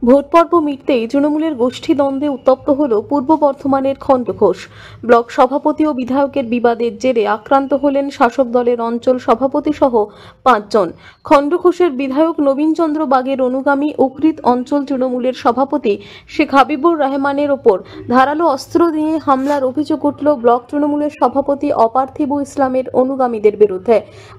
Vote পর্ব মিটতেই তৃণমূলের গোষ্ঠী দ্বন্দ্বে উত্তপ্ত হল পূর্ব বর্ধমানের খণ্ডঘোষ। ব্লক সভাপতি ও বিধায়কের বিবাদের জেরে আক্রান্ত হলেন শাসক দলের অঞ্চল সভাপতি সহ ৫ জন। খণ্ডঘোষের বিধায়ক নবীনচন্দ্র বাগের অনুগামী উকৃত অঞ্চল তৃণমূলের সভাপতি শেখ হাবিবুর রহমানের ওপর ধারালো অস্ত্র দিয়ে হামলার অভিযোগ উঠল ব্লক তৃণমূলের সভাপতি অপার্থিব ইসলামের অনুগামীদের বিরুদ্ধে।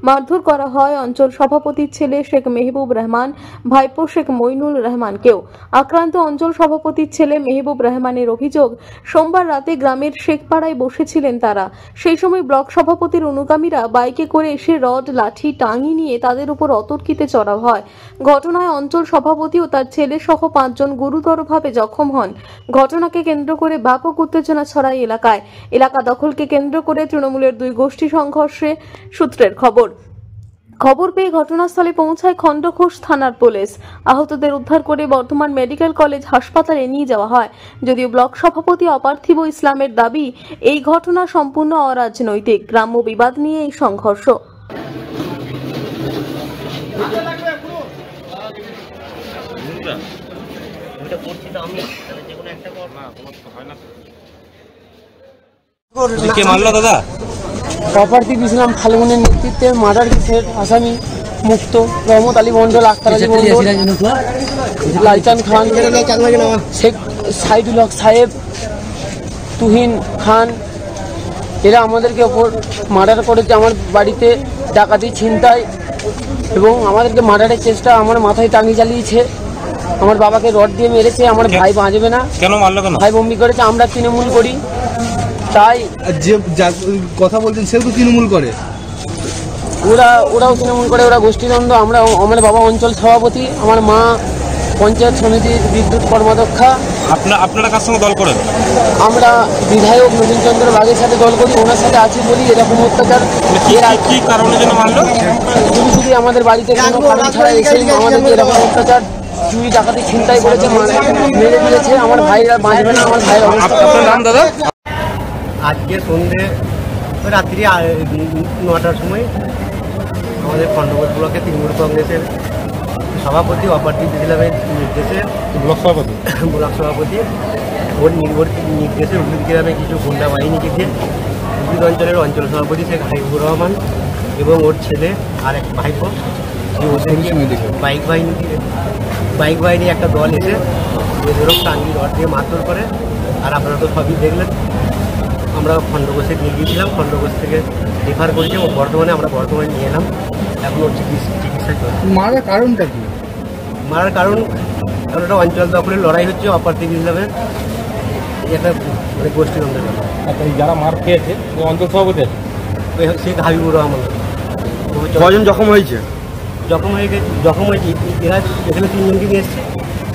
মারধর করা হয় অঞ্চল সভাপতির ছেলে শেখ মেহবুব রহমান, ভাইপো শেখ মইনুল রহমানকেও। আক্রান্ত অঞ্চল সভাপতির ছেলে মেহবুব রহমানের অভিযোগ, সোমবার রাতে গ্রামের শেখপাড়ায় বসেছিলেন তারা। সেই সময় ব্লক সভাপতির অনুগামীরা বাইকে করে এসে রড, লাঠি, টাঙ্গি নিয়ে তাদের উপর অতর্কিতে চড়াও হয়। ঘটনায় অঞ্চল সভাপতি ও তার ছেলে সহ ৫ জন গুরুতরভাবে জখম হন। ঘটনাকে কেন্দ্র করে ব্যাপক উত্তেজনা ছড়ায় এলাকায়। এলাকা দখলকে কেন্দ্র করে তৃণমূলের দুই গোষ্ঠী সংঘর্ষে সূত্রের খবর পেয়ে ঘটনাস্থলে পৌঁছায় খণ্ডঘোষ থানার পুলিশ। আহতদের উদ্ধার করে বর্ধমান মেডিকেল কলেজ হাসপাতালে নিয়ে যাওয়া হয়। যদিও ব্লক সভাপতি অপার্থিব ইসলামের দাবি, এই ঘটনা সম্পূর্ণ অরাজনৈতিক। গ্রাম্য বিবাদ নিয়ে এই সংঘর্ষ। কে মারলো দাদা? অপার্থিব ইসলাম ফাল্গুনের নেতৃত্বে মার্ডার কেসের আসামি মুক্ত রহমত আলী মন্ডল, আক্তার আলী মন্ডল, লাইচান খান, শেখ সাইদুল হক সাহেব, তুহিন খান, এরা আমাদেরকে ওপর মার্ডার করেছে। আমার বাড়িতে ডাকাতি, ছিনতাই এবং আমাদেরকে মার্ডারের চেষ্টা, আমার মাথায় টাঙ্গি চালিয়েছে, আমার বাবাকে রড দিয়ে মেরেছে। আমার ভাই বাঁচবে না। কেন মারলো? কেন ভাই বমি করেছে। আমরা তৃণমূল করি, তাই যে কথা বলছেন সেও তো তৃণমূল করে। ওরাও তৃণমূল করে, ওরা গোষ্ঠীদ্বন্দ্ব। আমার বাবা অঞ্চল সভাপতি, আমার মা পঞ্চায়েত সমিতির বিদ্যুৎ কর্মাধ্যক্ষা। আপনারা কার সঙ্গে দল করেন? আমরা বিধায়ক নবীনচন্দ্র বাগের সাথে দল করি, ওনার সাথে আছি বলি এরকম অত্যাচার। কি কারণে যেন মারলো? শুধু আমাদের বাড়িতে কোনো কারণ ছাড়া এসেই আমাদেরকে এরকম অত্যাচার, চুরি, ডাকাতি, ছিনতাই করেছে, মেরে দিয়েছে। আমার ভাইরা বাঁচবে না। আমার ভাইয়ের অবস্থা। আপনার নাম দাদা? আজকে সন্ধ্যে রাত্রি 9টার সময় আমাদের খণ্ডঘোষ ব্লকে তৃণমূল কংগ্রেসের সভাপতি অপার্থিব ইসলামের নির্দেশে ব্লক সভাপতি ওর নির্দেশে উকৃত গ্রামে কিছু গুন্ডা বাহিনীকে দিয়ে উকৃত অঞ্চলের অঞ্চল সভাপতি শেখ হাবিবুর রহমান এবং ওর ছেলে আর এক ভাইপো, ওদেরকে বাইক বাহিনী একটা দল এসে বেধড়ক টাঙ্গি রড দিয়ে মারধর করে। আর আপনারা তো সবই দেখলেন। আমরা খণ্ডঘোষে নিয়ে গিয়েছিলাম, খণ্ডঘোষ থেকে রেফার করেছি এবং আমরা বর্তমানে নিয়ে এলাম। এখন ওর চিকিৎসা চলছে। মারার কারণটা কি? মারার কারণ একটা অঞ্চল দখলের লড়াই হচ্ছে অপার্থিব ইসলামের একটা মানে গোষ্ঠীদ্বন্দ্বের ব্যাপার। যারা মার খেয়েছে অঞ্চল সভাপতি শেখ হাবিবুর রহমান। কজন জখম হয়েছে? জখম হয়েছে এরা এখানে 3 জনকে নিয়ে এসছে,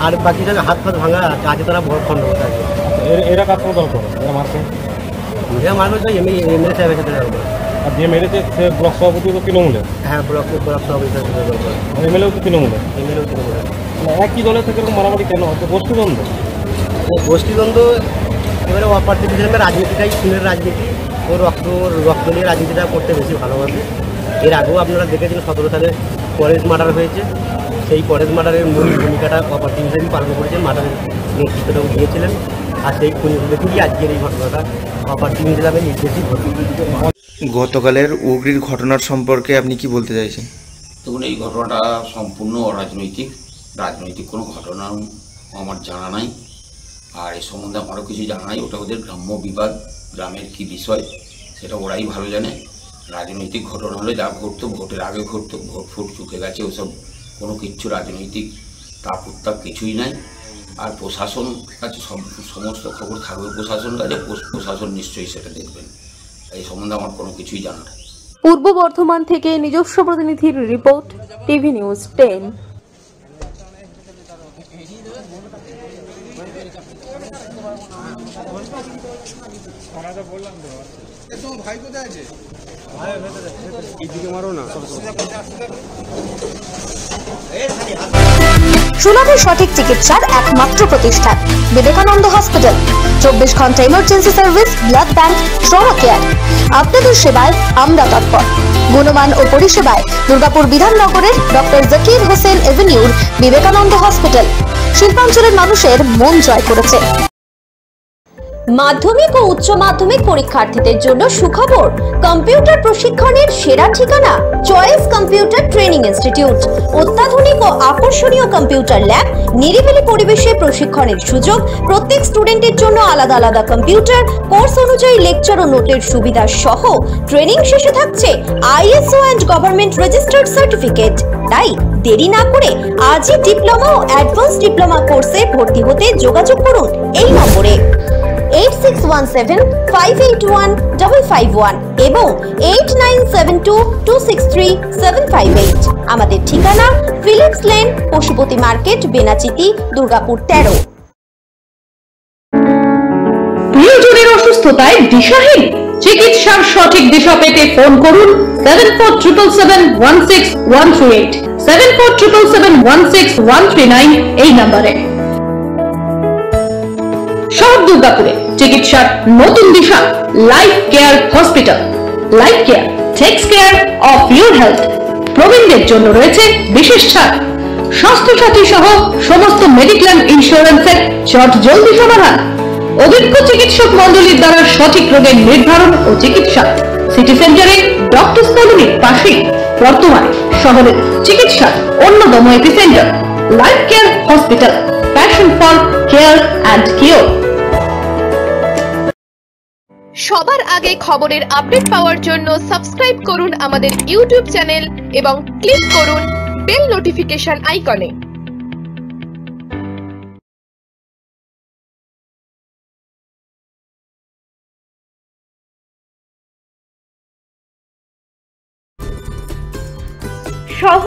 আর বাকি যারা হাত ফাত ভাঙা আছে তারা বড় খণ্ডঘোষ আছে। এরা কার সঙ্গে দল করে? এরা মারছে? এরা মারবে তো এমএলএ সাহেবের সাথে দল করে। আর যে মেরেছে সে ব্লক সভাপতি তো তৃণমূলের? হ্যাঁ, ব্লক সভাপতির সাথে দল করে। এমএলএও তো তৃণমূলের? এমএলএও তৃণমূলের। একই দলের থেকে মারামারি কেন হচ্ছে? গোষ্ঠীদ্বন্দ্ব এবারে অপার্থিব ইসলামের রাজনীতিটাই খুনের রাজনীতি। ও রক্ত নিয়ে রাজনীতিটা করতে বেশি ভালোবাসে। এর আগেও আপনারা দেখেছেন 17 সালে ফরেস্ট মার্ডার হয়েছে। সেই ফরেস্ট মার্ডারের মূল ভূমিকাটা অপার্থিব ইসলামই পালন করেছেন, মার্ডারের নেতৃত্বটাও দিয়েছিলেন। আর সেই খুনিগুলোকেই আজকের এই ঘটনাটা অপার্থিব ইসলামের নির্দেশই ঘটে। গতকালের উগরির ঘটনার সম্পর্কে আপনি কি বলতে চাইছেন? দেখুন, এই ঘটনাটা সম্পূর্ণ অরাজনৈতিক। রাজনৈতিক কোনো ঘটনা আমার জানা নাই, আর এই সম্বন্ধে আমারও কিছু জানা নাই। ওটা ওদের গ্রাম্য বিবাদ, গ্রামের কি বিষয় সেটা ওরাই ভালো জানে। রাজনৈতিক ঘটনা হলে যা ঘটতো ভোটের আগে ঘটতো, ভোট চুকে গেছে, ওসব কোনো কিচ্ছু রাজনৈতিক তাপ উত্তাপ কিছুই নাই। আর প্রশাসন কাছে সমস্ত খবর থাকবে প্রশাসন কাছে, প্রশাসন নিশ্চয়ই সেটা দেখবেন। এই সম্বন্ধে আমার কোনো কিছুই জানা নেই। পূর্ব বর্ধমান থেকে নিজস্ব প্রতিনিধির রিপোর্ট, টিভি নিউজ 10। ভাই কোথায় আছে? সুলভে সঠিক চিকিৎসার একমাত্র প্রতিষ্ঠান বিবেকানন্দ হসপিটাল। 24 ঘন্টা emergency service, blood bank, trauma care. আপনাদের সেবায় আমরা তৎপর। গুণমান ও পরিষেবায় দুর্গাপুর বিধাননগরের ডক্টর জাকির হোসেন এভিনিউর বিবেকানন্দ হসপিটাল শিল্পাঞ্চলের মানুষের মন জয় করেছে। মাধ্যমিক ও উচ্চ মাধ্যমিক পরীক্ষার্থীদের জন্য সুখবর, কম্পিউটার প্রশিক্ষণের সেরা ঠিকানা চয়েস কম্পিউটার ট্রেনিং ইনস্টিটিউট। অত্যাধুনিক ও আকর্ষণীয় কম্পিউটার ল্যাব, নিরিবিলি পরিবেশে প্রশিক্ষণের সুযোগ, প্রত্যেক স্টুডেন্টের জন্য আলাদা আলাদা কম্পিউটার, কোর্স অনুযায়ী লেকচার ও নোটের সুবিধা সহ ট্রেনিং শেষে থাকছে ISO and government registered certificate. তাই দেরি না করে আজই ডিপ্লোমা ও অ্যাডভান্স ডিপ্লোমা কোর্সে ভর্তি হতে যোগাযোগ করুন এই নম্বরে 8617581551 এবং 8972263758। আমাদের ঠিকানা Phillips lane, Pashupati market, Benachity, Durgapur 13। প্রিয়জনের অসুস্থতায় দিশাহীন? চিকিৎসার সঠিক দিশা পেতে ফোন করুন 7477716138, 7477716139 এই নম্বরে। শহর দুর্গাপুরে চিকিৎসার নতুন দিশা life care hospital. Life care takes care of your health. প্রবীণদের জন্য রয়েছে বিশেষ ছাড়। স্বাস্থ্যসাথী সহ সমস্ত মেডিক্লেম ইন্স্যুরেন্সের চটজলদি সমাধান। অভিজ্ঞ চিকিৎসক মন্ডলীর দ্বারা সঠিক রোগের নির্ধারণ ও চিকিৎসা। সিটি সেন্টারে ডক্টর কলোনির পাশেই বর্তমানে শহরের চিকিৎসার অন্যতম epicentre life care hospital, passion for care and cure. সবার আগে খবরের আপডেট পাওয়ার জন্য সাবস্ক্রাইব করুন আমাদের ইউটিউব চ্যানেল এবং ক্লিক করুন বেল নোটিফিকেশন আইকনে।